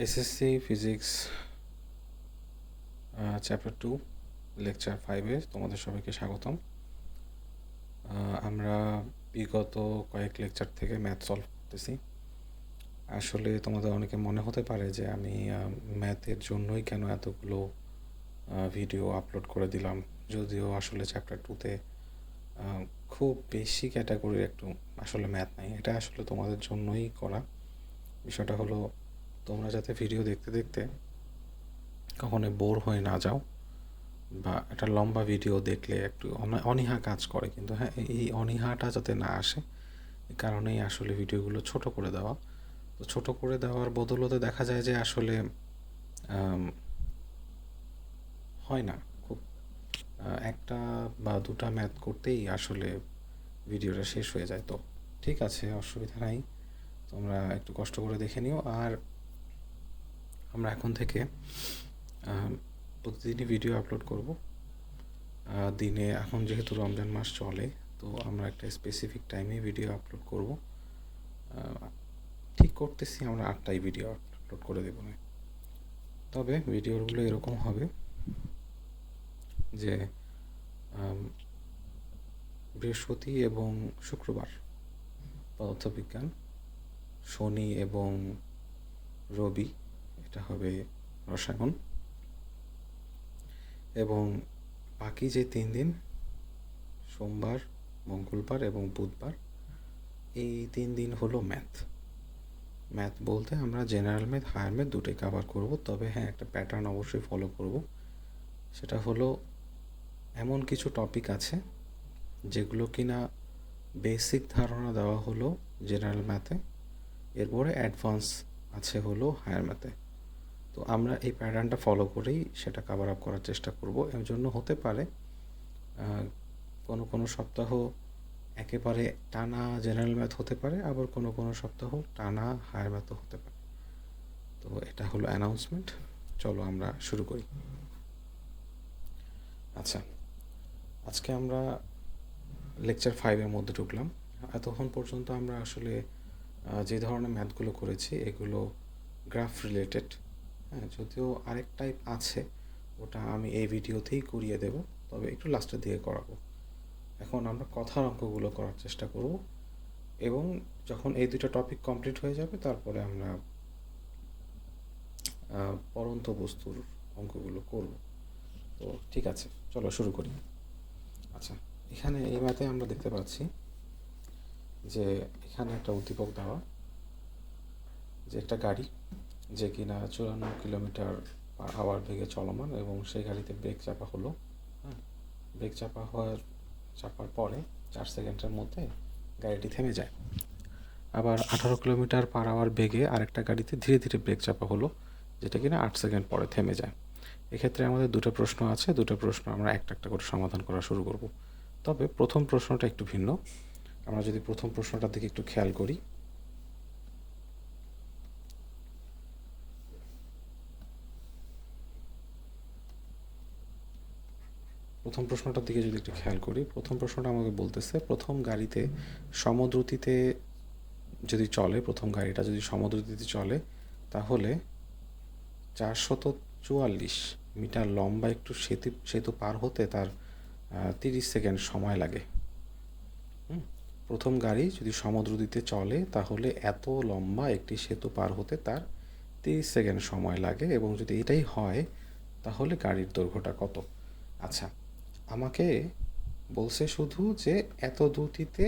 SSC physics chapter 2 lecture 5-এ তোমাদের সবাইকে স্বাগতম। আমরা বিগত কয়েক লেকচার থেকে ম্যাথ সলভ করতেছি। আসলে তোমাদের অনেকে মনে হতে পারে যে আমি ম্যাথের জন্যই কেন এতগুলো ভিডিও আপলোড করে দিলাম, যদিও আসলে চ্যাপ্টার 2-তে খুব বেশি ক্যাটাগরির একটু আসলে ম্যাথ নাই। এটা আসলে তোমাদের জন্যই করা। বিষয়টা হলো তোমরা যাতে ভিডিও দেখতে দেখতে কখনোই বোর হয়ে না যাও, বা একটা লম্বা ভিডিও দেখলে একটু অনীহা কাজ করে, কিন্তু হ্যাঁ, এই অনীহাটা যাতে না আসে এই কারণেই আসলে ভিডিওগুলো ছোট করে দেওয়া। তো ছোট করে দেওয়ার বদলতে দেখা যায় যে আসলে হয় না, খুব একটা বা দুটা ম্যাথ করতেই আসলে ভিডিওটা শেষ হয়ে যায়। তো ঠিক আছে, অসুবিধা নাই, তোমরা একটু কষ্ট করে দেখে নিও। আর আমরা এখন থেকে প্রতিদিনই ভিডিও আপলোড করব দিনে। এখন যেহেতু রমজান মাস চলে, তো আমরা একটা স্পেসিফিক টাইমে ভিডিও আপলোড করব। ঠিক করতেছি আমরা 8টায় ভিডিও আপলোড করে দেবো না। তবে ভিডিওগুলো এরকম হবে যে বৃহস্পতি এবং শুক্রবার পদার্থবিজ্ঞান, শনি এবং রবি এটা হবে রসায়ন, এবং বাকি যে 3 দিন সোমবার, মঙ্গলবার এবং বুধবার, এই 3 দিন হলো ম্যাথ। ম্যাথ বলতে আমরা জেনারেল ম্যাথ, হায়ার ম্যাথ দুটোই কভার করব। তবে হ্যাঁ, একটা প্যাটার্ন অবশ্যই ফলো করব। সেটা হলো এমন কিছু টপিক আছে যেগুলো কিনা বেসিক ধারণা দেওয়া হলো জেনারেল ম্যাথে, এরপরে অ্যাডভান্স আছে হলো হায়ার ম্যাথে। তো আমরা এই প্যাটার্নটা ফলো করেই সেটা কভার আপ করার চেষ্টা করব। এর জন্য হতে পারে কোনো সপ্তাহ একেবারে টানা জেনারেল ম্যাথ হতে পারে, আবার কোনো সপ্তাহ টানা হায়ার ম্যাথও হতে পারে। তো এটা হলো অ্যানাউন্সমেন্ট। চলো আমরা শুরু করি। আচ্ছা, আজকে আমরা লেকচার 5-এর মধ্যে ঢুকলাম। এতক্ষণ পর্যন্ত আমরা আসলে যে ধরনের ম্যাথগুলো করেছি এগুলো গ্রাফ রিলেটেড। হ্যাঁ, যদিও আরেক টাইপ আছে, ওটা আমি এই ভিডিওতেই করিয়ে দেব, তবে একটু লাস্টের দিকে করাবো। এখন আমরা কথার অঙ্কগুলো করার চেষ্টা করব, এবং যখন এই দুটো টপিক কমপ্লিট হয়ে যাবে তারপরে আমরা পরন্ত বস্তুর অঙ্কগুলো করব। তো ঠিক আছে, চলো শুরু করি। আচ্ছা, এখানে এই ম্যাথে আমরা দেখতে পাচ্ছি যে এখানে একটা উদ্দীপক দেওয়া, যে একটা গাড়ি যে কিনা 54 কিলোমিটার পার আওয়ার বেগে চলমান, এবং সেই গাড়িতে ব্রেক চাপা হলো। হ্যাঁ, ব্রেক চাপার পরে 4 সেকেন্ডের মধ্যে গাড়িটি থেমে যায়। আবার 18 কিলোমিটার পার আওয়ার বেগে আরেকটা গাড়িতে ধীরে ধীরে ব্রেক চাপা হলো, যেটা কিনা 8 সেকেন্ড পরে থেমে যায়। এক্ষেত্রে আমাদের দুটো প্রশ্ন আছে, দুটো প্রশ্ন আমরা একটা একটা করে সমাধান করা শুরু করব। তবে প্রথম প্রশ্নটা একটু ভিন্ন। আমরা যদি প্রথম প্রশ্নটার দিকে একটু খেয়াল করি, প্রথম প্রশ্নটা আমাকে বলতেছে প্রথম গাড়িতে সমদ্রুতিতে যদি চলে, প্রথম গাড়িটা যদি সমদ্রুতিতে চলে, তাহলে 444 মিটার লম্বা একটু সেতু পার হতে তার 30 সেকেন্ড সময় লাগে। প্রথম গাড়ি যদি সমদ্রুতিতে চলে তাহলে এত লম্বা একটি সেতু পার হতে তার 30 সেকেন্ড সময় লাগে, এবং যদি এটাই হয় তাহলে গাড়ির দৈর্ঘ্যটা কত? আচ্ছা, আমাকে বলছে শুধু যে এত দ্রুতিতে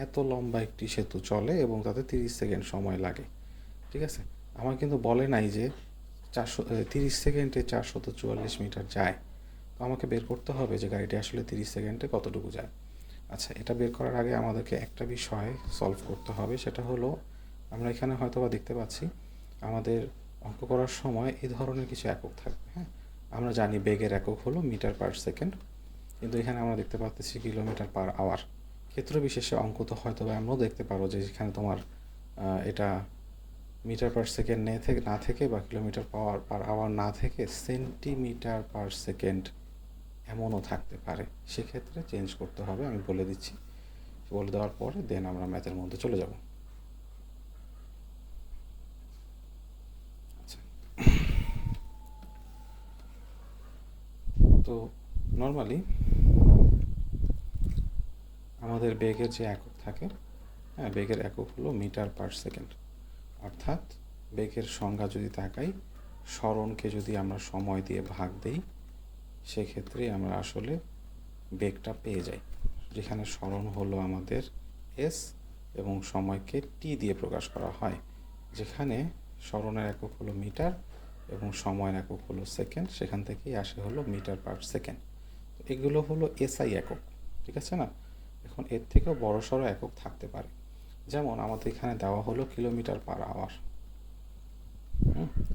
এত লম্বা একটি সেতু চলে এবং তাতে 30 সেকেন্ড সময় লাগে। ঠিক আছে, আমার কিন্তু বলে নাই যে 30 সেকেন্ডে 444 মিটার যায়। তো আমাকে বের করতে হবে যে গাড়িটি আসলে 30 সেকেন্ডে কতটুকু যায়। আচ্ছা, এটা বের করার আগে আমাদেরকে একটা বিষয় সলভ করতে হবে, সেটা হলো আমরা এখানে হয়তোবা দেখতে পাচ্ছি আমাদের অঙ্ক করার সময় এই ধরনের কিছু একক থাকবে। হ্যাঁ, আমরা জানি বেগের একক হলো মিটার পার সেকেন্ড, কিন্তু এখানে আমরা দেখতে পাচ্ছি কিলোমিটার পার আওয়ার। ক্ষেত্র বিশেষে অঙ্ক তো হয়তো আমরাও দেখতে পারো যে এখানে তোমার এটা মিটার পার সেকেন্ড না থেকে বা কিলোমিটার পার আওয়ার না থেকে সেন্টিমিটার পার সেকেন্ড এমনও থাকতে পারে। সেক্ষেত্রে চেঞ্জ করতে হবে, আমি বলে দিচ্ছি। বলে দেওয়ার পরে দেন আমরা ম্যাথের মধ্যে চলে যাব। আচ্ছা, তো নর্মালি আমাদের বেগের যে একক থাকে, হ্যাঁ, বেগের একক হলো মিটার পার সেকেন্ড। অর্থাৎ বেগের সংজ্ঞা যদি তাকাই, সরণকে যদি আমরা সময় দিয়ে ভাগ দিই, সেক্ষেত্রে আমরা আসলে বেগটা পেয়ে যাই, যেখানে সরণ হলো আমাদের এস এবং সময়কে টি দিয়ে প্রকাশ করা হয়, যেখানে সরণের একক হলো মিটার এবং সময়ের একক হলো সেকেন্ড, সেখান থেকেই আসে হলো মিটার পার সেকেন্ড। এগুলো হলো এসআই একক, ঠিক আছে না? এখন এর থেকেও বড়সড় একক থাকতে পারে, যেমন আমাদের এখানে দেওয়া হলো kilometre per hour.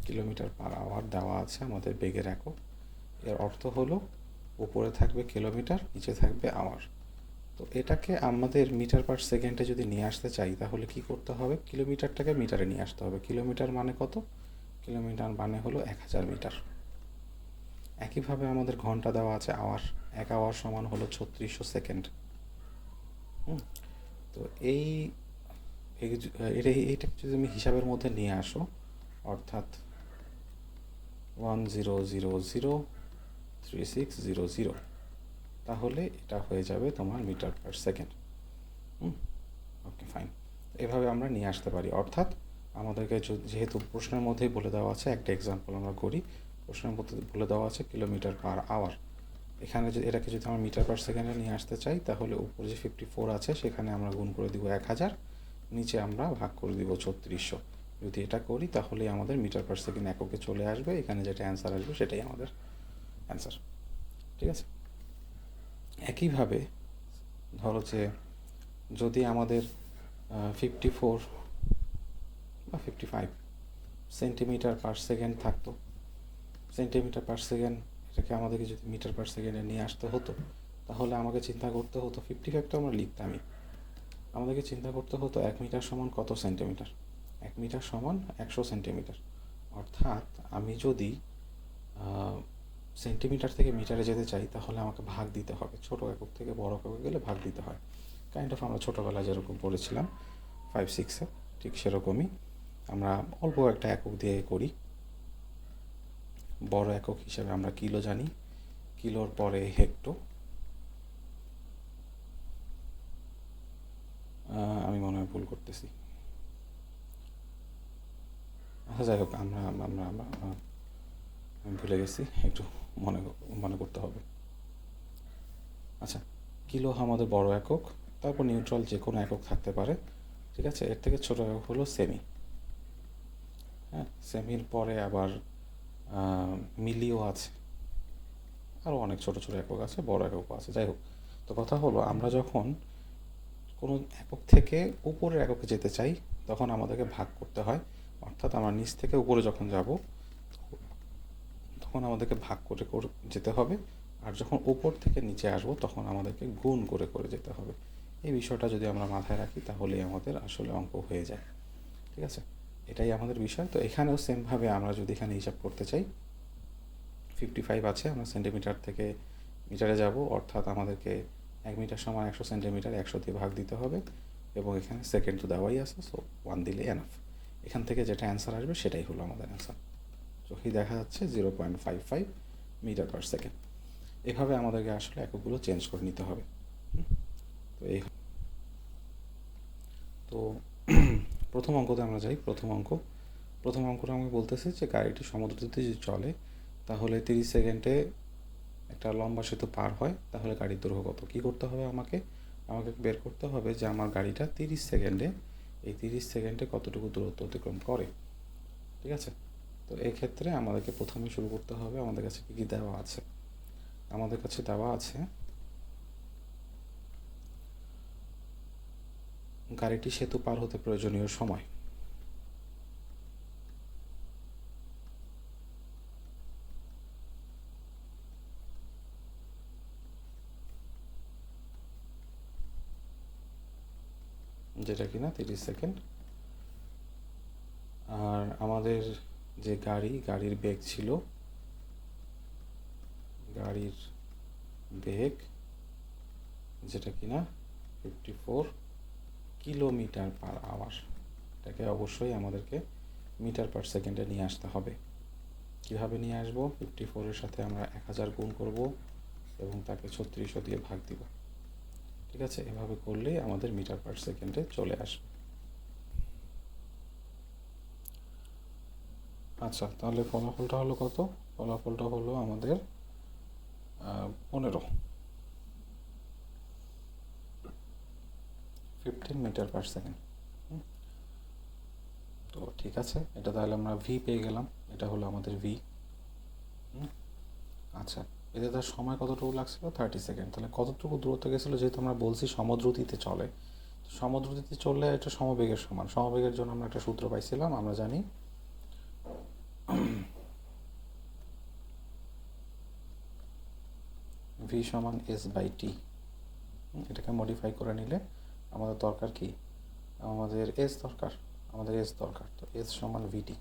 Kilometre per hour দেওয়া আছে আমাদের বেগের একক। এর অর্থ হলো উপরে থাকবে কিলোমিটার, নিচে থাকবে আওয়ার। তো এটাকে আমাদের মিটার পার সেকেন্ডে যদি নিয়ে আসতে চাই, তাহলে কি করতে হবে? কিলোমিটারটাকে মিটারে নিয়ে আসতে হবে। কিলোমিটার মানে কত? কিলোমিটার মানে হলো 1000 মিটার। একইভাবে আমাদের ঘন্টা দেওয়া আছে আওয়ার, 1 আওয়ার সমান হলো 3600 সেকেন্ড। তো এইটাকে যদি আমি হিসাবের মধ্যে নিয়ে আসো, অর্থাৎ 10003600, তাহলে এটা হয়ে যাবে তোমার মিটার পার সেকেন্ড। ওকে, ফাইন। এভাবে আমরা নিয়ে আসতে পারি। অর্থাৎ আমাদেরকে যেহেতু প্রশ্নের মধ্যেই বলে দেওয়া আছে, একটা এক্সাম্পল আমরা করি। প্রশ্নের মধ্যে বলে দেওয়া আছে কিলোমিটার পার আওয়ার। এখানে এটাকে যদি আমরা মিটার পার সেকেন্ডে নিয়ে আসতে চাই, তাহলে উপরে যে 54 আছে সেখানে আমরা গুণ করে দিব 1000, নিচে আমরা ভাগ করে দিব 3600। যদি এটা করি তাহলে আমাদের মিটার পার সেকেন্ড এককে চলে আসবে। এখানে যেটা অ্যান্সার আসবে সেটাই আমাদের অ্যান্সার, ঠিক আছে? একইভাবে ধরো যে যদি আমাদের 54 বা 55 সেন্টিমিটার পার সেকেন্ড থাকতো, সেন্টিমিটার পার সেকেন্ড, এটাকে আমাদেরকে যদি মিটার পার সেকেন্ডে নিয়ে আসতে হতো, তাহলে আমাকে চিন্তা করতে হতো, 55 তো আমরা লিখতামই, আমাদেরকে চিন্তা করতে হতো 1 মিটার সমান কত সেন্টিমিটার। 1 মিটার সমান 100 সেন্টিমিটার। অর্থাৎ আমি যদি সেন্টিমিটার থেকে মিটারে যেতে চাই, তাহলে আমাকে ভাগ দিতে হবে। ছোট একক থেকে বড় এককে গেলে ভাগ দিতে হয়। কাইন্ড অফ আমরা ছোটোবেলায় যেরকম পড়েছিলাম 5-6-এ, ঠিক সেরকমই আমরা অল্প একটা একক দিয়ে করি। বড় একক হিসেবে আমরা কিলো জানি, কিলোর পরে হেক্টো, আমি মনে হয় ভুল করতেছি। আচ্ছা, যাই হোক, আমরা আমরা আমরা আমি ভুলে গেছি, একটু মনে করতে হবে। আচ্ছা, কিলো আমাদের বড় একক, তারপর নিউট্রাল যে কোনো একক থাকতে পারে, ঠিক আছে? এর থেকে ছোটো একক হলো সেমি। হ্যাঁ, সেমির পরে আবার মিলিও আছে, আরও অনেক ছোটো ছোটো একক আছে, বড় এককও আছে। যাই হোক, তো কথা হলো আমরা যখন কোনো একক থেকে উপরের এককে যেতে চাই, তখন আমাদেরকে ভাগ করতে হয়। অর্থাৎ আমরা নিচ থেকে উপরে যখন যাব, তখন আমাদেরকে ভাগ করে যেতে হবে। আর যখন উপর থেকে নিচে আসবো, তখন আমাদেরকে গুণ করে করে যেতে হবে। এই বিষয়টা যদি আমরা মাথায় রাখি, তাহলেই আমাদের আসলে অঙ্ক হয়ে যায়, ঠিক আছে? এটাই আমাদের বিষয়। তো এখানেও সেমভাবে আমরা যদি এখানে হিসাব করতে চাই, 55 আছে, আমরা সেন্টিমিটার থেকে মিটারে যাব, অর্থাৎ আমাদেরকে 1 মিটার সমান 100 সেন্টিমিটার, 100 দিয়ে ভাগ দিতে হবে, এবং এখানে সেকেন্ড তো দেওয়াই আছে, সো 1 দিলে এনাফ। এখান থেকে যেটা অ্যান্সার আসবে সেটাই হলো আমাদের অ্যান্সার। চোখেই দেখা যাচ্ছে 0.55 মিটার পার সেকেন্ড। এভাবে আমাদেরকে আসলে এককগুলো চেঞ্জ করে নিতে হবে। তো প্রথম অঙ্কতে আমরা যাই। প্রথম অঙ্কটা আমাকে বলতেছে যে গাড়িটি সমুদ্রতে যদি চলে, তাহলে 30 সেকেন্ডে একটা লম্বা সেতু পার হয়, তাহলে গাড়ির দৈর্ঘ্য কত? কী করতে হবে আমাকে বের করতে হবে যে আমার গাড়িটা 30 সেকেন্ডে কতটুকু দূরত্ব অতিক্রম করে, ঠিক আছে? তো এক্ষেত্রে আমাদেরকে প্রথমে শুরু করতে হবে, আমাদের কাছে কী কী দেওয়া আছে। আমাদের কাছে দেওয়া আছে গাড়িটি সেতু পার হতে প্রয়োজনীয় সময়, যেটা কিনা 30 সেকেন্ড। আর আমাদের যে গাড়ির বেগ ছিল, গাড়ির বেগ যেটা কিনা 54 কিলোমিটার পার আওয়ার, এটাকে অবশ্যই আমাদেরকে মিটার পার সেকেন্ডে নিয়ে আসতে হবে। কীভাবে নিয়ে আসবো? 54-এর সাথে আমরা 1000 গুণ করব এবং তাকে 3600 দিয়ে ভাগ দিব। ঠিক আছে, এভাবে করলেই আমাদের মিটার পার সেকেন্ডে চলে আসবে। আচ্ছা, তাহলে ফলাফলটা হলো কত? ফলাফলটা হলো আমাদের 15 মিটার পার সেকেন্ড। তো ঠিক আছে, এটা তাহলে আমরা ভি পেয়ে গেলাম, এটা হলো আমাদের ভি। আচ্ছা, এতে তার সময় কতটুকু লাগছিল? 30 সেকেন্ড। তাহলে কতটুকু দূরত্ব গেছিলো? যেহেতু আমরা বলছি সমদ্রুতিতে চলে, সমদ্রুতিতে চললে এটা সমবেগের সমান। সমবেগের জন্য আমরা একটা সূত্র পাইছিলাম, আমরা জানি ভি সমান এস বাই টি। এটাকে মডিফাই করে নিলে আমাদের দরকার কি? আমাদের এস দরকার, তো এস সমান ভিটি।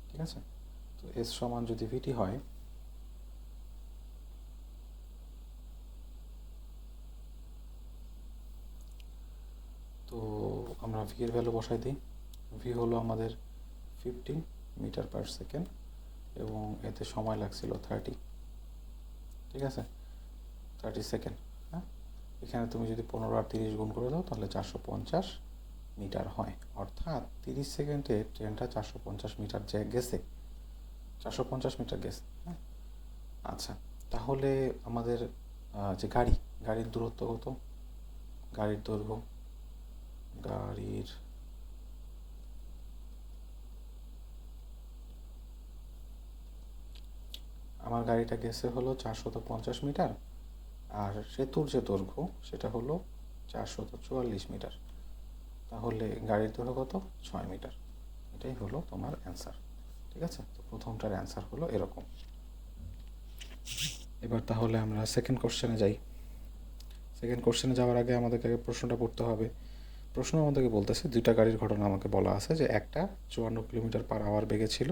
ঠিক আছে, তো এস সমান যদি ভিটি হয়, তো আমরা ভি এর ভ্যালু বসাই দিই। ভি হলো আমাদের 15 মিটার পার সেকেন্ড এবং এতে সময় লাগছিল 30। ঠিক আছে, 30 সেকেন্ড। হ্যাঁ, এখানে তুমি যদি 15 আর 30 গুণ করে দাও তাহলে 450 মিটার হয়। অর্থাৎ 30 সেকেন্ডে ট্রেনটা 450 মিটার গেছে, 450 মিটার গেছে। হ্যাঁ, আচ্ছা, তাহলে আমাদের যে গাড়ির দূরত্ব কত? গাড়ির দৈর্ঘ্য, আমার গাড়িটা গেছে হলো 450 মিটার, আর সেতুর যে দৈর্ঘ্য সেটা হলো 444 মিটার। তাহলে গাড়ির দৈর্ঘ্য কত? 6 মিটার। এটাই হলো তোমার অ্যান্সার। ঠিক আছে, তো প্রথমটার অ্যান্সার হলো এরকম। এবার তাহলে আমরা সেকেন্ড কোশ্চেনে যাই। সেকেন্ড কোশ্চেনে যাওয়ার আগে আমাদেরকে প্রশ্নটা পড়তে হবে। প্রশ্ন আমাদেরকে বলতেছে, দুইটা গাড়ির ঘটনা আমাকে বলা আছে যে একটা 54 কিলোমিটার পার আওয়ার বেগে ছিল,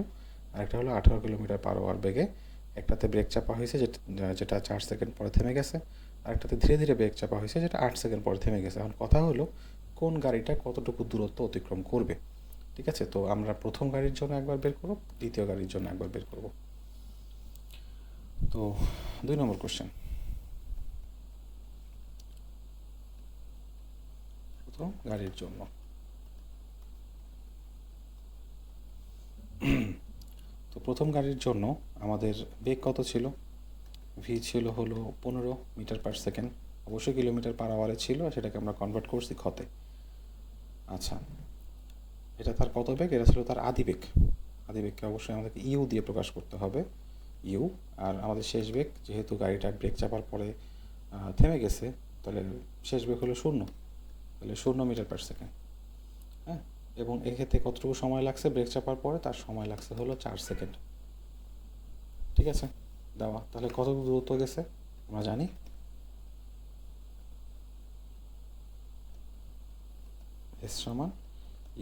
আর একটা হলো 18 কিলোমিটার পার আওয়ার বেগে। একটাতে ব্রেক চাপা হয়েছে যেটা 4 সেকেন্ড পরে থেমে গেছে, আর একটাতে ধীরে ধীরে ব্রেক চাপা হয়েছে যেটা 8 সেকেন্ড পরে থেমে গেছে। এখন কথা হলো কোন গাড়িটা কতটুকু দূরত্ব অতিক্রম করবে। ঠিক আছে, তো আমরা প্রথম গাড়ির জন্য একবার বের করব, দ্বিতীয় গাড়ির জন্য একবার বের করব। তো 2 নম্বর কোশ্চেন, প্রথম গাড়ির জন্য। তো প্রথম গাড়ির জন্য আমাদের বেগ কত ছিল? ভি ছিল হলো 15 মিটার পার সেকেন্ড। অবশ্যই কিলোমিটার পার আওয়ারে ছিল, সেটাকে আমরা কনভার্ট করছি ক্ষতে। আচ্ছা, এটা তার কত বেগ? এটা ছিল তার আদিবেগ। আদিবেগকে অবশ্যই আমাদেরকে ইউ দিয়ে প্রকাশ করতে হবে, ইউ। আর আমাদের শেষ বেগ, যেহেতু গাড়িটা ব্রেক চাপার পরে থেমে গেছে, তাহলে শেষ বেগ হলো 0, তাহলে 0 মিটার পার সেকেন্ড। হ্যাঁ, এবং এক্ষেত্রে কতটুকু সময় লাগছে ব্রেক চাপার পরে? তার সময় লাগছে হলো 4 সেকেন্ড। ঠিক আছে, দেওয়া। তাহলে কতটুকু দূরত্ব গেছে আমরা জানি, এস সমান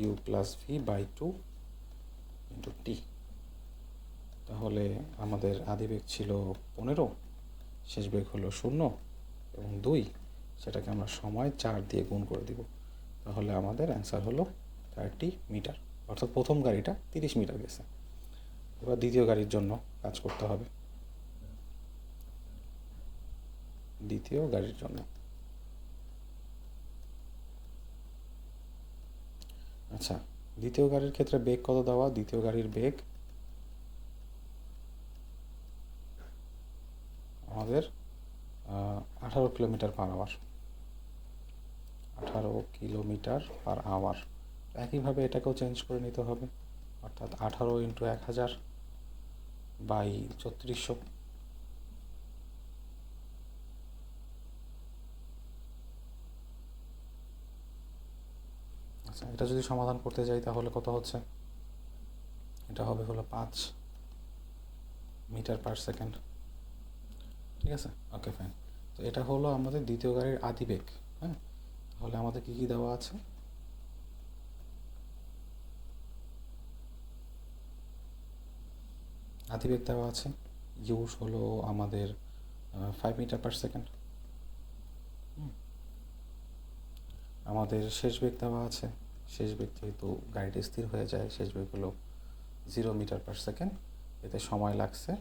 u plus v by 2 into t. তাহলে আমাদের আদিবেগ ছিল 15, শেষ বেগ হলো 0 এবং 2, সেটাকে আমরা সময় 4 দিয়ে গুণ করে দিব। তাহলে আমাদের অ্যান্সার হলো 30 মিটার। অর্থাৎ প্রথম গাড়িটা 30 মিটার গেছে। এবার দ্বিতীয় গাড়ির জন্য কাজ করতে হবে। দ্বিতীয় গাড়ির জন্য, আচ্ছা, দ্বিতীয় গাড়ির ক্ষেত্রে বেগ কত দেওয়া? দ্বিতীয় গাড়ির বেগ আমাদের 18 kilometre per hour. 18 kilometre per hour. একইভাবে এটাকেও চেঞ্জ করে নিতে হবে, অর্থাৎ 18 ইন্টু 1000 বাই 3400। আচ্ছা, এটা যদি সমাধান করতে যাই তাহলে কত হচ্ছে? এটা হবে হলো 5 মিটার পার সেকেন্ড। ঠিক আছে, ওকে, ফাইন। তো এটা হলো আমাদের দ্বিতীয় গাড়ির আদিবেগ। হ্যাঁ, তাহলে আমাদের কী কী দেওয়া আছে? আদিবেগ দেওয়া আছে, ইউজ হলো আমাদের 5 মিটার পার সেকেন্ড। আমাদের শেষ বেগ দেওয়া আছে, শেষ বেগ যেহেতু গাড়িটি স্থির হয়ে যায়, শেষ বেগ হলো 0 মিটার পার সেকেন্ড এতে সময় লাগছে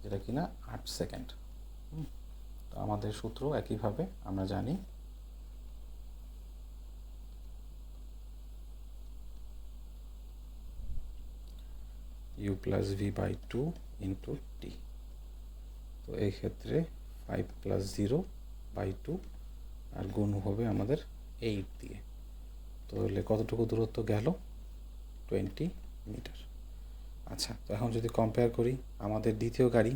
যেটা কিনা 8 সেকেন্ড। তো আমাদের সূত্র একইভাবে আমরা জানি u plus v by 2 into t. তো এই ক্ষেত্রে 5 প্লাস 0 বাই 2 আর গুণ হবে আমাদের 8 দিয়ে। তো হলে কতটুকু দূরত্ব গেল? 20 মিটার। আচ্ছা, তো এখন যদি কম্পেয়ার করি, আমাদের দ্বিতীয় গাড়ি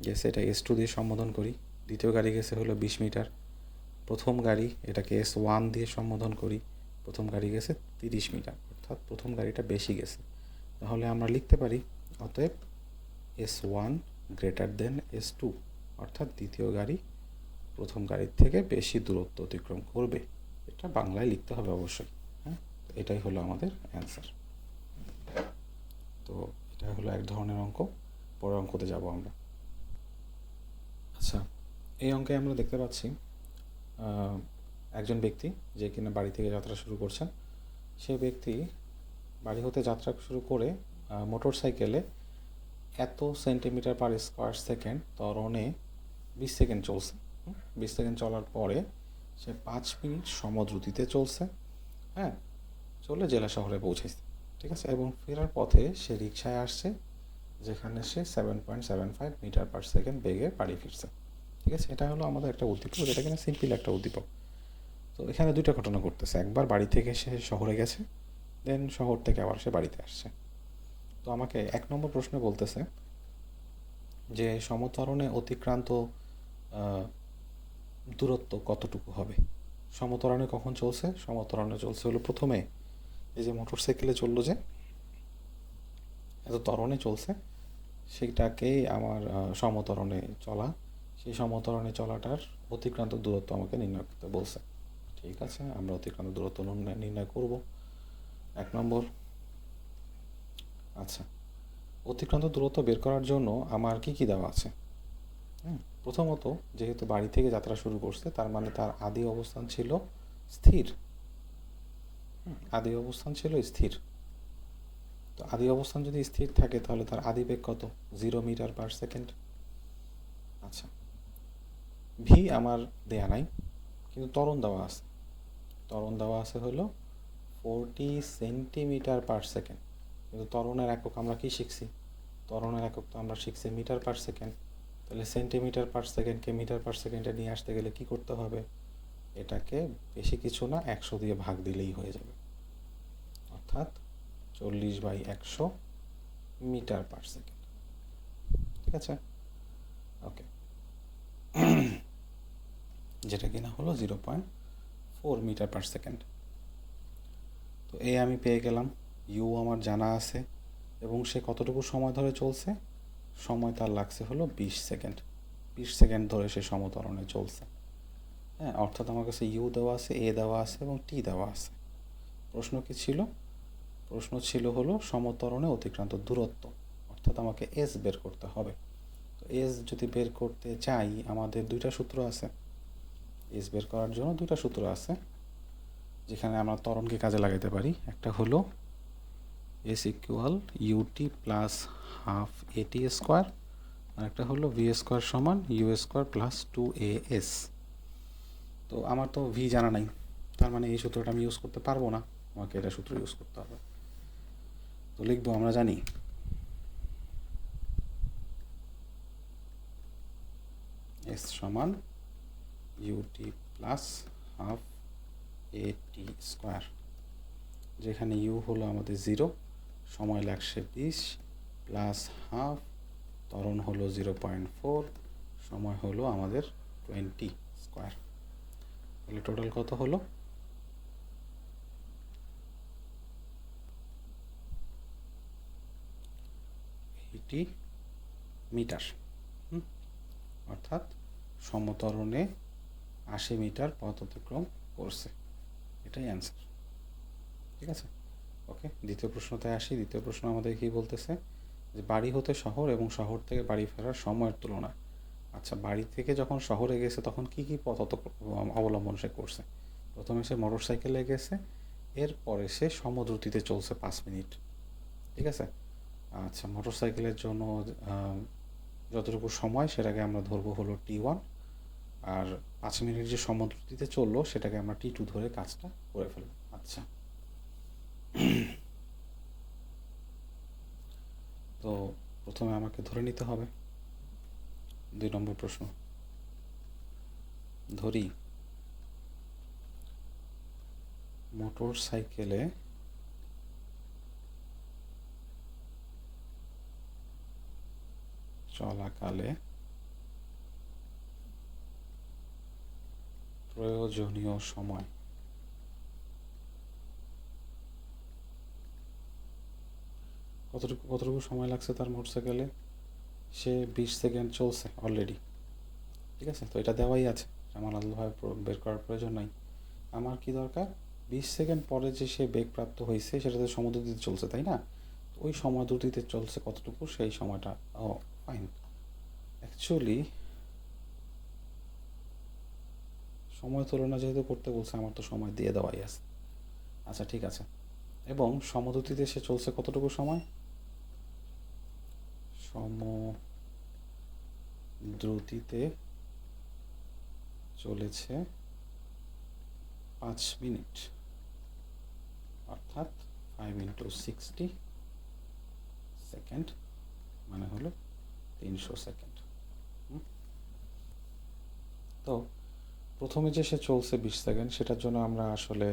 গেছে, এটা S2 দিয়ে সম্বোধন করি, দ্বিতীয় গাড়ি গেছে হলো 20 মিটার। প্রথম গাড়ি, এটাকে S1 দিয়ে সম্বোধন করি, প্রথম গাড়ি গেছে 30 মিটার, অর্থাৎ প্রথম গাড়িটা বেশি গেছে। তাহলে আমরা লিখতে পারি অতএব S1 গ্রেটার দেন S2, অর্থাৎ দ্বিতীয় গাড়ি প্রথম গাড়ির থেকে বেশি দূরত্ব অতিক্রম করবে। এটা বাংলায় লিখতে হবে অবশ্যই। হ্যাঁ, এটাই হলো আমাদের অ্যান্সার। তো এটা হলো এক ধরনের অঙ্ক। পরের অঙ্কতে যাব আমরা। আচ্ছা, এই অঙ্কে আমরা দেখতে পাচ্ছি একজন ব্যক্তি যে কিনা বাড়ি থেকে যাত্রা শুরু করছেন, সেই ব্যক্তি বাড়ি হতে যাত্রা শুরু করে মোটর সাইকেলে এত সেন্টিমিটার পার স্কোয়ার সেকেন্ড ত্বরণে 20 সেকেন্ড চলছে। 20 সেকেন্ড চলার পরে সে 5 মিনিট সমদ্রুতিতে চলছে, হ্যাঁ, চলে জেলা শহরে পৌঁছেছে, ঠিক আছে। এবং ফেরার পথে সে রিক্সায় আসছে, যেখানে সে 7.75 মিটার পার সেকেন্ড বেগে বাড়ি ফিরছে, ঠিক আছে। এটা হলো আমাদের একটা উদ্দীপক, যেটা কিনা সিম্পল একটা উদ্দীপক। তো এখানে দুইটা ঘটনা ঘটতেছে, একবার বাড়ি থেকে সে শহরে গেছে, দেন শহর থেকে আবার সে বাড়িতে আসছে। তো আমাকে 1 নম্বর প্রশ্নে বলতেছে যে সমত্বরণে অতিক্রান্ত দূরত্ব কতটুকু হবে। সমত্বরণে কখন চলছে? সমত্বরণে চলছে হলো প্রথমে এই যে মোটর সাইকেলে চললো, যে এত ত্বরণে চলছে, সেটাকেই আমার সমত্বরণে চলা, সেই সমত্বরণে চলাটার অতিক্রান্ত দূরত্ব আমাকে নির্ণয় করতে বলছে। ঠিক আছে, আমরা অতিক্রান্ত দূরত্ব নির্ণয় করব। 1 নম্বর। আচ্ছা, অতিক্রান্ত দূরত্ব বের করার জন্য আমার কি কি দেওয়া আছে? প্রথমত, যেহেতু বাড়ি থেকে যাত্রা শুরু করছে, তার মানে তার আদি অবস্থান ছিল স্থির। আদি অবস্থান ছিল স্থির। তো আদি অবস্থান যদি স্থির থাকে, তাহলে তার আদি বেগ কত? 0 মিটার পার সেকেন্ড। আচ্ছা, ভি আমার দেয়া নাই, কিন্তু ত্বরণ দেওয়া আছে। ত্বরণ দেওয়া আছে হলো 40 সেন্টিমিটার পার সেকেন্ড। কিন্তু ত্বরণের একক আমরা কি শিখছি? ত্বরণের একক তো আমরা শিখছি মিটার পার সেকেন্ড। তাহলে সেন্টিমিটার পার সেকেন্ডকে মিটার পার সেকেন্ডে নিয়ে আসতে গেলে কি করতে হবে? এটাকে বেশি কিছু না, 100 দিয়ে ভাগ দিলেই হয়ে যাবে, অর্থাৎ 40/100 মিটার পার সেকেন্ড। ঠিক আছে, ওকে, যেটা কিনা হলো 0.4 মিটার পার সেকেন্ড। তো এই আমি পেয়ে গেলাম, ইউ আমার জানা আছে, এবং সে কতটুকু সময় ধরে চলছে? সময় তার লাগছে হলো 20 সেকেন্ড। 20 সেকেন্ড ধরে সে সমত্বরণে চলছে, হ্যাঁ, অর্থাৎ আমার কাছে ইউ দেওয়া আছে, এ দেওয়া আছে এবং টি দেওয়া আছে। প্রশ্ন কি ছিল? প্রশ্ন ছিল হলো সমত্বরণে অতিক্রান্ত দূরত্ব, অর্থাৎ আমাকে এস বের করতে হবে। তো এস যদি বের করতে চাই, আমাদের দুইটা সূত্র আছে। এস বের করার জন্য দুইটা সূত্র আছে, যেখানে আমরা ত্বরণকে কাজে লাগাতে পারি। একটা হলো s equal u t plus half a t square, আর একটা হলো ভি স্কোয়ার সমান ইউ স্কোয়ার প্লাস 2as। তো আমার তো ভি জানা নাই, তার মানে এই সূত্রটা আমি ইউজ করতে পারবো না, আমাকে এটা সূত্র ইউজ করতে হবে। তো লিখবো, আমরা জানি এস সমান UT plus half a t square, যেখানে ইউ হলো আমাদের 0, সময় লাগছে 20, প্লাস হাফ, ত্বরণ হলো 0.4, সময় হলো আমাদের 20 স্কোয়ার। তাহলে টোটাল কত হলো? এটি মিটার, অর্থাৎ সমত্বরণে 80 মিটার পথ অতিক্রম করছে, এটাই অ্যান্সার। ঠিক আছে, ওকে, দ্বিতীয় প্রশ্নতে আসি। দ্বিতীয় প্রশ্ন আমাদের কি বলতেছে যে বাড়ি হতে শহর এবং শহর থেকে বাড়ি ফেরার সময়ের তুলনা। আচ্ছা, বাড়ি থেকে যখন শহরে গেছে তখন কি কি পথ অবলম্বন সে করছে? প্রথমে সে মোটর সাইকেলে গেছে, এরপরে সে সমদ্রুতিতে চলছে 5 মিনিট, ঠিক আছে। আচ্ছা, মোটরসাইকেলের জন্য যতটুকু সময় সেটাকে আমরা ধরবো হলো T1, আর 5 মিনিট যে সমদ্রুতিতে চললো সেটাকে আমরা T2 ধরে কাজটা করে ফেলবো। আচ্ছা, তো প্রথমে আমাকে ধরে নিতে হবে 2 নম্বর প্রশ্ন। ধরি মোটর সাইকেলে চলাকালে প্রয়োজনীয় সময় কতটুকু সময় লাগছে তার মোটরসাইকেলে? সে 20 সেকেন্ড চলছে অলরেডি। ঠিক আছে, তো এটা দেওয়াই আছে, আমার আলাদাভাবে বের করার প্রয়োজন নাই। আমার কি দরকার? 20 সেকেন্ড পরে যে সে বেগপ্রাপ্ত হয়েছে সেটাতে সমদ্রুতিতে চলছে, তাই না? তো ওই সমদ্রুতিতে চলছে কতটুকু সেই সময়টা। ও ফাইন, অ্যাকচুয়ালি সময় তুলনা যেহেতু করতে বলছে আমার তো সময় দিয়ে দেওয়াই আছে। আচ্ছা ঠিক আছে, এবং সমদ্রুতিতে সে চলছে কতটুকু সময়? সমদ্রুতিতে চলেছে 5 মিনিট, অর্থাৎ 5 × 60 সেকেন্ড, মানে হলো 300 সেকেন্ড। তো প্রথমে যে সে চলছে 20 সেকেন্ড, সেটার জন্য আমরা আসলে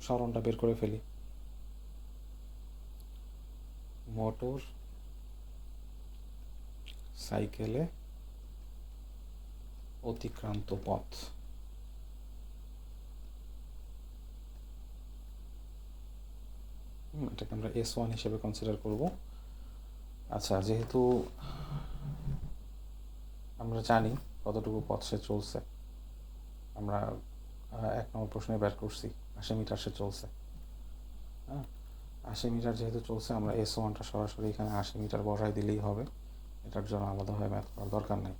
সরণটা বের করে ফেলি। মোটর সাইকেলে অতিক্রান্ত পথ, এটাকে আমরা S1 হিসেবে কনসিডার করব। আচ্ছা, যেহেতু আমরা জানি কতটুকু পথ সে চলছে, আমরা 1 নম্বর প্রশ্নে বের করছি 80 মিটার সে চলছে। হ্যাঁ, 80 মিটার যেহেতু চলছে, আমরা S1টা সরাসরি এখানে 80 মিটার বসাই দিলেই হবে, এটার জন্য আলাদাভাবে ম্যাথ করার দরকার নেই।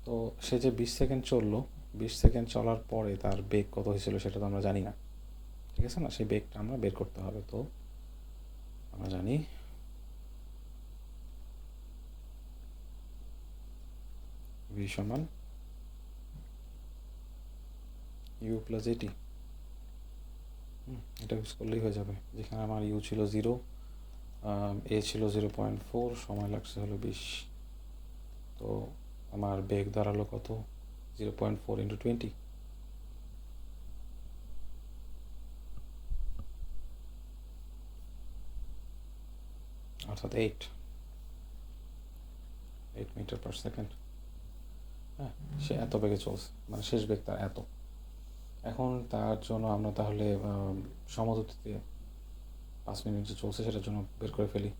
তো সে যে 20 সেকেন্ড চললো, 20 সেকেন্ড চলার পরে তার বেগ কত হয়েছিল সেটা তো আমরা জানি না, ঠিক আছে না? সেই বেগটা আমরা বের করতে হবে। তো আমরা জানি v সমান u + at। এটা ইউজ করলেই হয়ে যাবে, যেখানে আমার u ছিল 0, a ছিল 0.4, সময় লাগছে হলো 20। তো আমার বেগ দাঁড়ালো কত? 0.4 × 20, অর্থাৎ 8 মিটার পার সেকেন্ড। হ্যাঁ, সে এত বেগে চলছে, মানে শেষ বেগ তার এত। এখন তার জন্য আমরা তাহলে সমদ্রুতিতে 5 মিনিট যে চলছে সেটার জন্য বের করে ফেলি।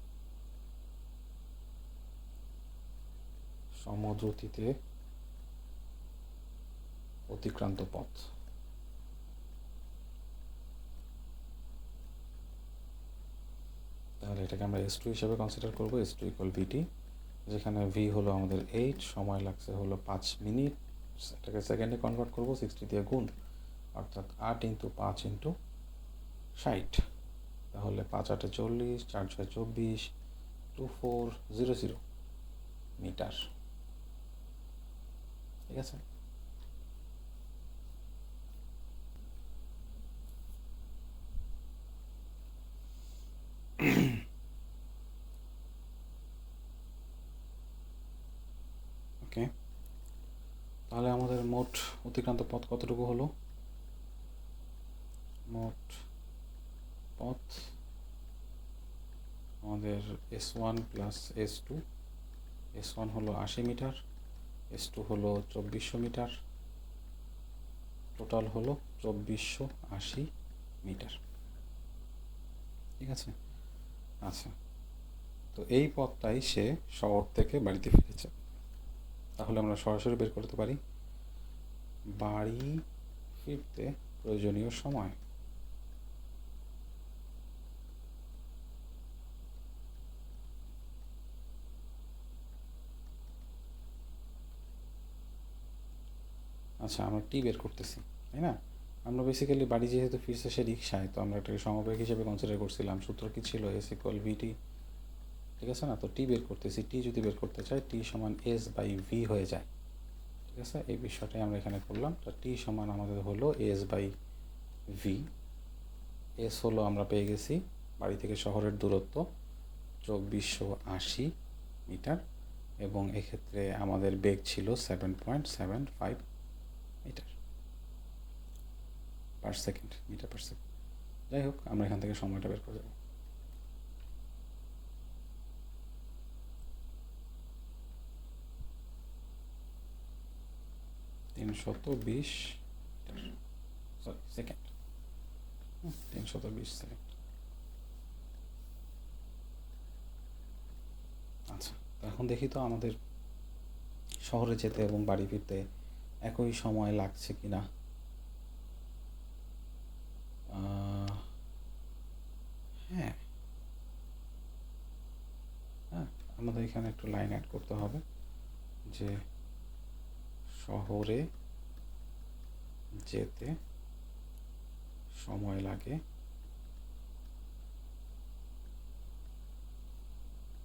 সমদ্রুতিতে অতিক্রান্ত পথ, তাহলে এটাকে আমরা S2 হিসেবে কনসিডার করবো। S2 = VT, যেখানে V হলো আমাদের 8, সময় লাগছে হলো 5 মিনিট। এটাকে সেকেন্ডে কনভার্ট করবো, 60 দিয়ে গুণ, অর্থাৎ 8 × 5 × 60। তাহলে 5 × 8 = 40, 4 × 6 = 24, 2400 মিটার। ঠিক আছে, ওকে। তাহলে আমাদের মোট অতিক্রান্ত পথ কতটুকু হলো? মোট পথ আমাদের S1 + S2, S1 হলো 80 মিটার, S2 হলো 2400 মিটার, টোটাল হলো 2480 মিটার। ঠিক আছে, আচ্ছা, তো এই পথটাই সে শহর থেকে বাড়িতে ফিরেছে। তাহলে আমরা সরাসরি বের করতে পারি বাড়ি ফিরতে প্রয়োজনীয় সময়। আচ্ছা, আমরা টি বের করতেছি, তাই না? আমরা বেসিক্যালি বাড়ি যেহেতু ফিরছে সে রিক্সায়, তো আমরা এটাকে সমবেগ হিসেবে কনসিডার করছিলাম। সূত্র কি ছিল? এস ইকুয়াল ভিটি, ঠিক আছে না? তো টি বের করতেছি, টি যদি বের করতে চাই টি সমান এস বাই ভি হয়ে যায়, ঠিক আছে? এই বিষয়টাই আমরা এখানে করলাম। তো টি সমান আমাদের হলো এস বাই ভি। এস হলো আমরা পেয়ে গেছি বাড়ি থেকে শহরের দূরত্ব 2480 মিটার, এবং এক্ষেত্রে আমাদের বেগ ছিল 7.75 metre per second, metre per second. যাই হোক, আমরা এখান থেকে সময়টা বের করে দেবো। Second, 320 second. আচ্ছা, তো এখন দেখি তো আমাদের শহরে যেতে এবং বাড়ি ফিরতে একই সময় লাগছে কিনা। হ্যাঁ হ্যাঁ, আমাদের এখানে একটু লাইন অ্যাড করতে হবে যে শহরে যেতে সময় লাগে,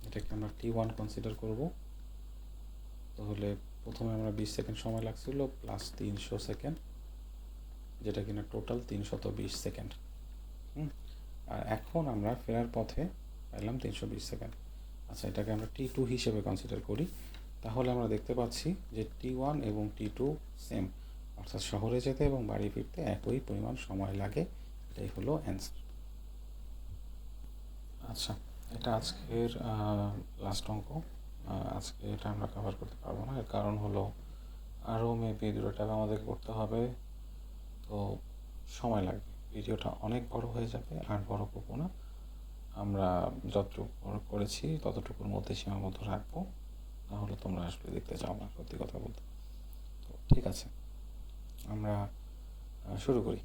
এটাকে আমরা T1 কনসিডার করব। তাহলে প্রথমে আমরা 20 সেকেন্ড সময় লাগছিল প্লাস 300 সেকেন্ড, যেটা কিনা টোটাল 320 সেকেন্ড। আর এখন আমরা ফেরার পথে পাইলাম 320 সেকেন্ড। আচ্ছা, এটাকে আমরা T2 হিসেবে কনসিডার করি। তাহলে আমরা দেখতে পাচ্ছি যে T1 এবং T2 সেম, অর্থাৎ শহরে যেতে এবং বাড়ি ফিরতে একই পরিমাণ সময় লাগে। এটাই হলো অ্যান্সার। আচ্ছা, এটা আজকের লাস্ট অঙ্ক। আজকে এটা আমরা কভার করতে পারবো না, এর কারণ হলো আরও মেবি 2 টাকা আমাদের করতে হবে, তো সময় লাগবে। ভিডিওটা অনেক বড় হয়ে যাবে, আর বড় করবো না, আমরা যতটুকু করেছি ততটুকুর মধ্যে সীমাবদ্ধ রাখবো, নাহলে তোমরা আসলে দেখতে চাও না, সত্যি কথা বলতে। তো ঠিক আছে, আমরা শুরু করি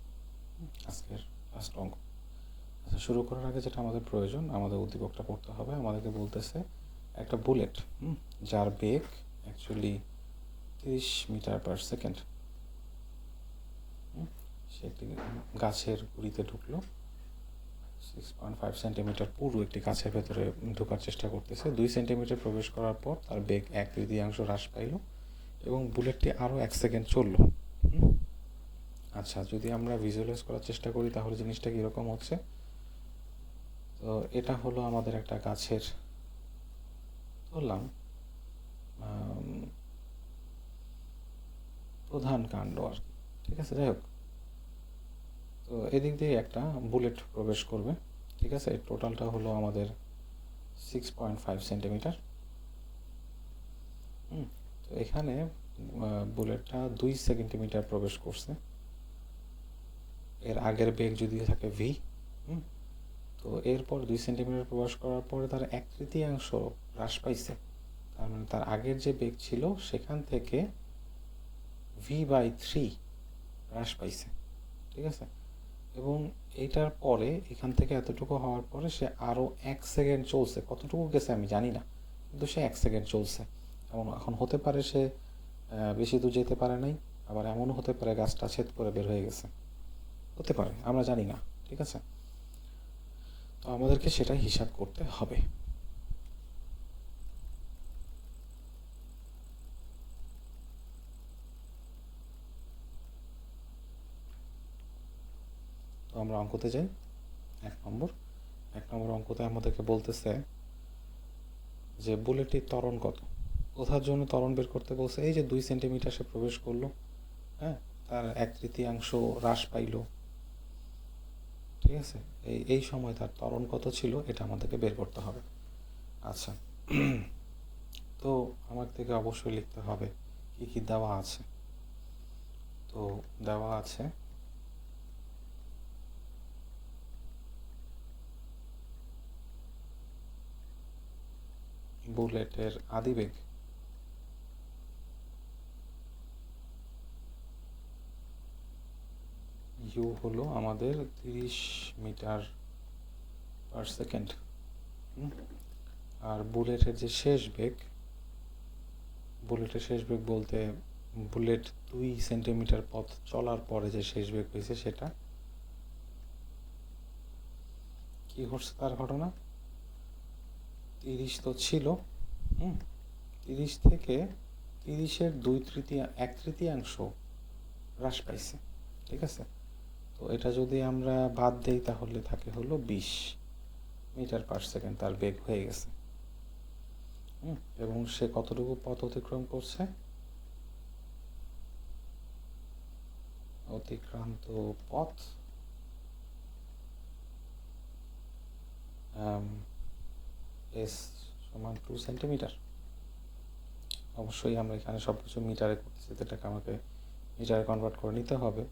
আজকের লাস্ট অঙ্ক। আচ্ছা, শুরু করার আগে যেটা আমাদের প্রয়োজন, আমাদের উদ্দীপকটা পড়তে হবে। আমাদেরকে বলতেছে একটা বুলেট, যার বেগ অ্যাকচুয়ালি 30 মিটার পার সেকেন্ড, সে একটি গাছের গুঁড়িতে ঢুকলো, 6.5 সেন্টিমিটার পুরো একটি গাছের ভেতরে ঢোকার চেষ্টা করতেছে। 2 সেন্টিমিটার প্রবেশ করার পর তার বেগ 1/3 হ্রাস পাইল এবং বুলেটটি আরও 1 সেকেন্ড চলল। আচ্ছা, যদি আমরা ভিজুয়ালাইজ করার চেষ্টা করি তাহলে জিনিসটা কীরকম হচ্ছে? তো এটা হলো আমাদের একটা গাছের, ধরলাম প্রধান কাণ্ড আর কি, ঠিক আছে? যাই হোক, তো এদিক দিয়ে একটা বুলেট প্রবেশ করবে, ঠিক আছে? এই টোটালটা হলো আমাদের 6.5 সেন্টিমিটার। তো এখানে বুলেটটা 2 সেন্টিমিটার প্রবেশ করছে, এর আগের বেগ যদি থাকে ভি, তো এরপর 2 সেন্টিমিটার প্রবেশ করার পরে তার 1/3 হ্রাস পাইছে। তার মানে তার আগের যে বেগ ছিল সেখান থেকে v/3 হ্রাস পাইছে, ঠিক আছে? এবং এইটার পরে এখান থেকে এতটুকু হওয়ার পরে সে আরও 1 সেকেন্ড চলছে। কতটুকু গেছে আমি জানি না, কিন্তু সে 1 সেকেন্ড চলছে। এমন এখন হতে পারে সে বেশি দূর যেতে পারে নাই, আবার এমনও হতে পারে গাছটা ছেদ করে বের হয়ে গেছে, হতে পারে, আমরা জানি না, ঠিক আছে? তো আমাদেরকে সেটা হিসাব করতে হবে। তো আমরা অঙ্কতে যাই। 1 নম্বর অঙ্কতে আমাদেরকে বলতেছে যে বুলেটটির ত্বরণ কত। কোথার জন্য ত্বরণ বের করতে বলছে? এই যে 2 সেন্টিমিটার সে প্রবেশ করলো, হ্যাঁ, তার 1/3 হ্রাস পাইল, ঠিক আছে? এই সময় তার ত্বরণ কত ছিল এটা আমাদেরকে বের করতে হবে। আচ্ছা, তো আমার থেকে অবশ্যই লিখতে হবে কি কি দেওয়া আছে। তো দেওয়া আছে বুলেটের আদিবেগ ইউ হলো আমাদের 30 মিটার পার সেকেন্ড, আর বুলেটের শেষ বেগ বলতে বুলেট 2 সেন্টিমিটার পথ চলার পরে যে শেষ বেগ হয়েছে সেটা কি ঘটছে তার ঘটনা? 30 তো ছিল, 30 থেকে 30-এর 1/3 হ্রাস পাইছে। ঠিক আছে, তো এটা যদি আমরা বাদ দেই তাহলে থাকে হলো 20 মিটার পার সেকেন্ড তার বেগ হয়ে গেছে। এবং সে কতটুকু পথ অতিক্রম করছে? অতিক্রান্ত পথ এস সমান 2 সেন্টিমিটার। অবশ্যই আমরা এখানে সব কিছু মিটারে করতেছি, এটাকে আমাকে মিটারে কনভার্ট করে নিতে হবে।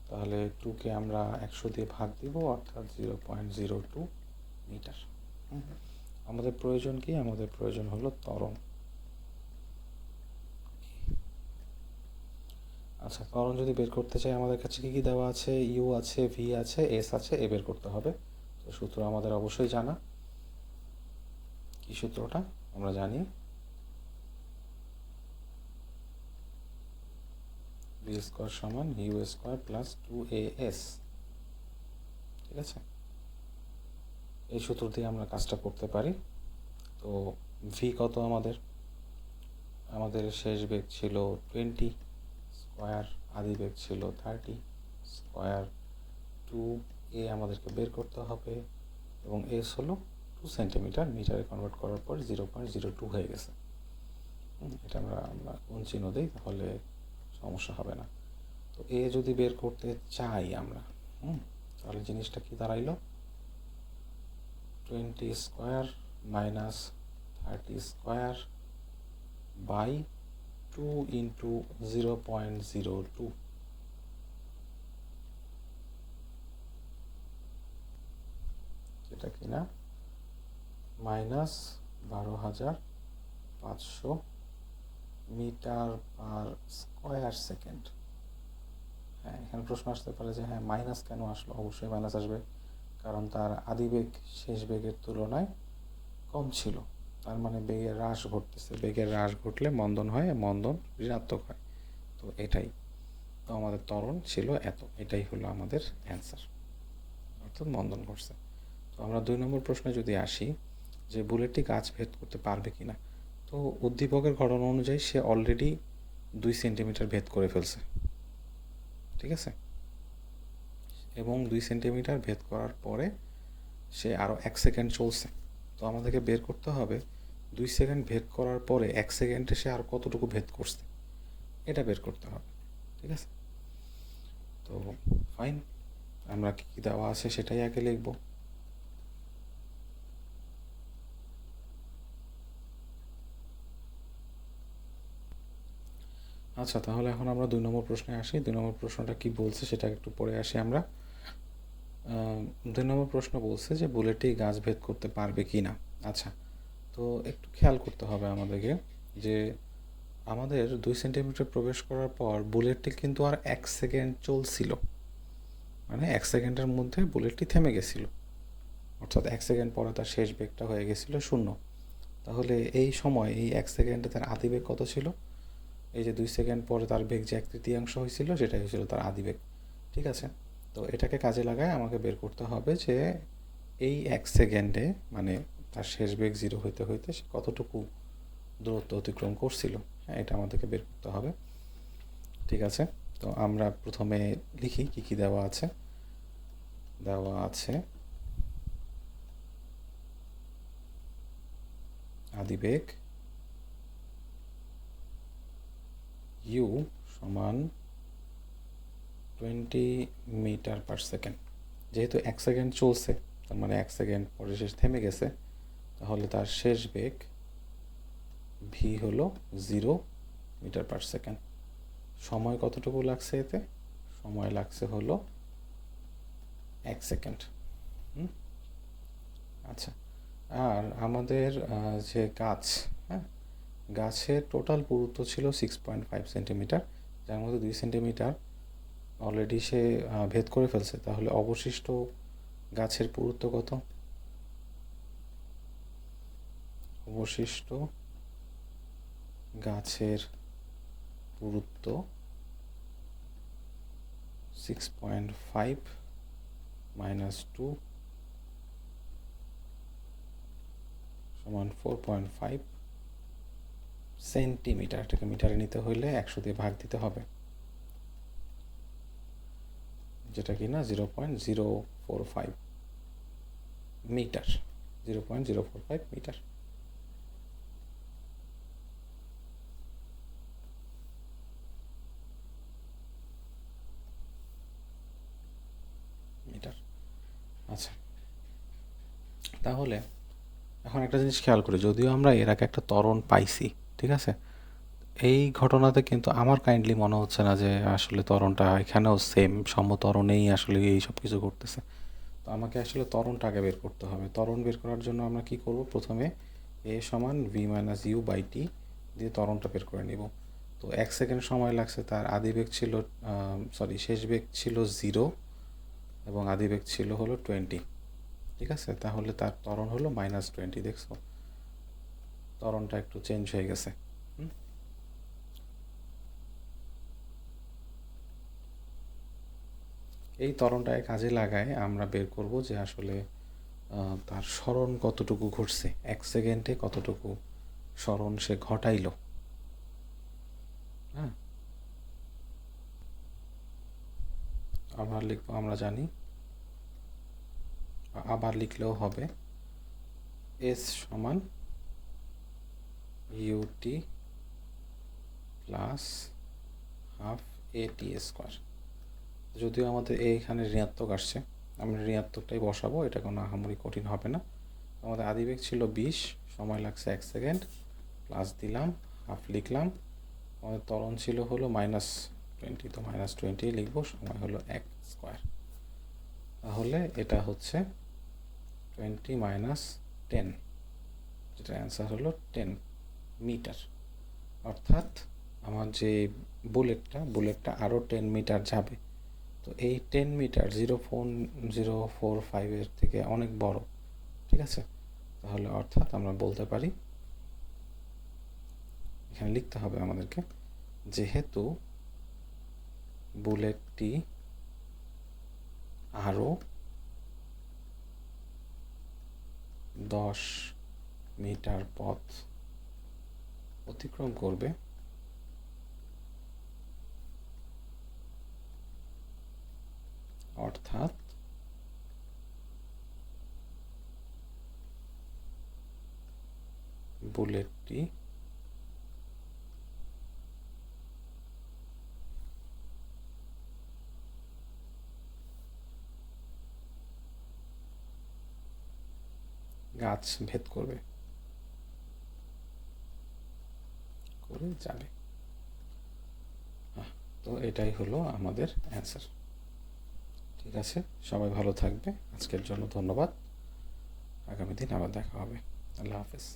তাহলে 2কে আমরা 100 দিয়ে ভাগ দিব, অর্থাৎ 0.02 মিটার। আমাদের প্রয়োজন কি? আমাদের প্রয়োজন হলো ত্বরণ। আচ্ছা, ত্বরণ যদি বের করতে চাই আমাদের কাছে কি কি দেওয়া আছে? ইউ আছে, ভি আছে, এস আছে, এ বের করতে হবে। তো সূত্র আমাদের অবশ্যই জানা। কি সূত্রটা? আমরা জানি ভি স্কোয়ার সমান ইউ স্কোয়ার প্লাস 2as। ঠিক আছে, এই সূত্র দিয়ে আমরা কাজটা করতে পারি। তো ভি কত? আমাদের শেষ বেগ ছিল 20 স্কোয়ার, আদি বেগ ছিল 30 স্কোয়ার, 2a আমাদেরকে বের করতে হবে, এবং এস হলো 2 সেন্টিমিটার, মিটারে কনভার্ট করার পর 0.02 হয়ে গেছে। এটা আমরা কোন চিহ্ন দিই তাহলে সমস্যা হবে না। তো এ যদি বের করতে চাই আমরা, তাহলে জিনিসটা কি দাঁড়াইলো? 20 square minus 30 square by 2 into 0.02, যেটা কিনা minus 12,500 metre per square second. হ্যাঁ, এখানে প্রশ্ন আসতে পারে যে হ্যাঁ মাইনাস কেন আসলো? অবশ্যই মাইনাস আসবে, কারণ তার আদি বেগ শেষ বেগের তুলনায় কম ছিল। তার মানে বেগের হ্রাস ঘটতেছে। বেগের হ্রাস ঘটলে মন্দন হয়, মন্দন ঋণাত্মক হয়। তো এটাই তো আমাদের ত্বরণ ছিল এত। এটাই হলো আমাদের অ্যান্সার, অর্থাৎ মন্দন ঘটছে। তো আমরা 2 নম্বর প্রশ্নে যদি আসি, যে বুলেটটি গাছ ভেদ করতে পারবে কিনা। তো উদ্দীপকের ঘটনা অনুযায়ী সে অলরেডি 2 সেন্টিমিটার ভেদ করে ফেলছে। ঠিক আছে, এবং 2 সেন্টিমিটার ভেদ করার পরে সে আরও 1 সেকেন্ড চলছে। তো আমাদেরকে বের করতে হবে 2 সেকেন্ড ভেদ করার পরে 1 সেকেন্ডে সে আর কতটুকু ভেদ করছে, এটা বের করতে হবে। ঠিক আছে, তো ফাইন, আমরা কী কী দেওয়া আছে সেটাই আগে লিখব। আচ্ছা, তাহলে এখন আমরা 2 নম্বর প্রশ্নে আসি। 2 নম্বর প্রশ্নটা কি বলছে সেটা একটু পরে আসি আমরা। 2 নম্বর প্রশ্ন বলছে যে বুলেটটি গাছ ভেদ করতে পারবে কি না। আচ্ছা, তো একটু খেয়াল করতে হবে আমাদেরকে যে আমাদের 2 সেন্টিমিটার প্রবেশ করার পর বুলেটটি কিন্তু আর 1 সেকেন্ড চলছিল, মানে 1 সেকেন্ডের মধ্যে বুলেটটি থেমে গেছিল, অর্থাৎ 1 সেকেন্ড পরে তার শেষ বেগটা হয়ে গেছিল 0। তাহলে এই সময় এই 1 সেকেন্ডে তার আদি বেগ কত ছিল? এই যে 2 সেকেন্ড পরে তার বেগ যে 1/3 হয়েছিল সেটাই হয়েছিল তার আদি বেগ। ঠিক আছে, তো এটাকে কাজে লাগায় আমাকে বের করতে হবে যে এই 1 সেকেন্ডে, মানে তার শেষ বেগ 0 হইতে হইতে সে কতটুকু দূরত্ব অতিক্রম করছিল। হ্যাঁ, এটা আমাদেরকে বের করতে হবে। ঠিক আছে, তো আমরা প্রথমে লিখি কি কি দেওয়া আছে। দেওয়া আছে আদিবেগ ইউ সমান 20 মিটার পার সেকেন্ড। যেহেতু 1 সেকেন্ড চলছে, তার মানে 1 সেকেন্ড পরে শেষ থেমে গেছে, তাহলে তার শেষ বেগ ভি হলো 0 মিটার পার সেকেন্ড। সময় কতটুকু লাগছে এতে? সময় লাগছে হলো 1 সেকেন্ড। আচ্ছা, আর আমাদের যে গাছ, হ্যাঁ, গাছের টোটাল পুরুত্ব ছিল 6.5 সেন্টিমিটার, যার মধ্যে 2 সেন্টিমিটার অলরেডি সে ভেদ করে ফেলছে। তাহলে অবশিষ্ট গাছের পুরুত্ব কত? অবশিষ্ট গাছের পুরুত্ব 6.5 মাইনাস 2 সমান 4.5 সেন্টিমিটার। এটাকে মিটারে নিতে হলে 100 দিয়ে ভাগ দিতে হবে, যেটা কি না 0.045 মিটার, 0.045 মিটার। মিটার। আচ্ছা, তাহলে এখন একটা জিনিস খেয়াল করি, যদিও আমরা এর আগে একটা ত্বরণ পাইছি, ঠিক আছে, এই ঘটনাতে কিন্তু আমার কাইন্ডলি মনে হচ্ছে না যে আসলে ত্বরণটা এখানেও সেম সমত্বরণেই আসলে এই সব কিছু ঘটতেছে। তো আমাকে আসলে ত্বরণটা আগে বের করতে হবে। ত্বরণ বের করার জন্য আমরা কি করব, প্রথমে এ সমান V minus you by T দিয়ে ত্বরণটা বের করে নিব। তো 1 সেকেন্ড সময় লাগছে, তার আদি বেগ ছিল শেষ বেগ ছিল 0 এবং আদি বেগ ছিল হলো 20, ঠিক আছে। তাহলে তার ত্বরণ হলো -20। দেখছো, ত্বরণটা একটু চেঞ্জ হয়ে গেছে। এই ত্বরণটাকে কাজে লাগায় আমরা বের করব যে আসলে তার সরণ কতটুকু ঘটছে, 1 সেকেন্ডে কতটুকু সরণ সে ঘটাইল। হ্যাঁ, আবার লিখবো, আমরা জানি, আবার লিখলেও হবে, এস সমান UT plus half a t square. যদিও আমাদের এইখানে ঋণাত্মক আসছে, আমরা ঋণাত্মকটাই বসাবো, এটা কোনো আহামরি কঠিন হবে না। আমাদের আদিবেগ ছিল 20, সময় লাগছে 1 সেকেন্ড, প্লাস দিলাম, হাফ লিখলাম। আমাদের ত্বরণ ছিল হলো -20, তো -20 লিখবো, সময় হলো 1 স্কোয়ার। তাহলে এটা হচ্ছে 20 মাইনাস 10, যেটা অ্যান্সার হলো 10 মিটার। অর্থাৎ আমার যে বুলেটটা আরও 10 মিটার যাবে। তো এই 10 মিটার 0.045 থেকে অনেক বড়, ঠিক আছে। তাহলে অর্থাৎ আমরা বলতে পারি, এখানে লিখতে হবে আমাদেরকে, যেহেতু বুলেটটি আরও 10 মিটার পথ অতিক্রম করবে, অর্থাৎ বুলেটটি গাছ ভেদ করে যাবে। তো এটাই হলো আমাদের অ্যান্সার। ঠিক আছে, সবাই ভালো থাকবে। আজকের জন্য ধন্যবাদ। আগামী দিন আবার দেখা হবে। আল্লাহ হাফেজ।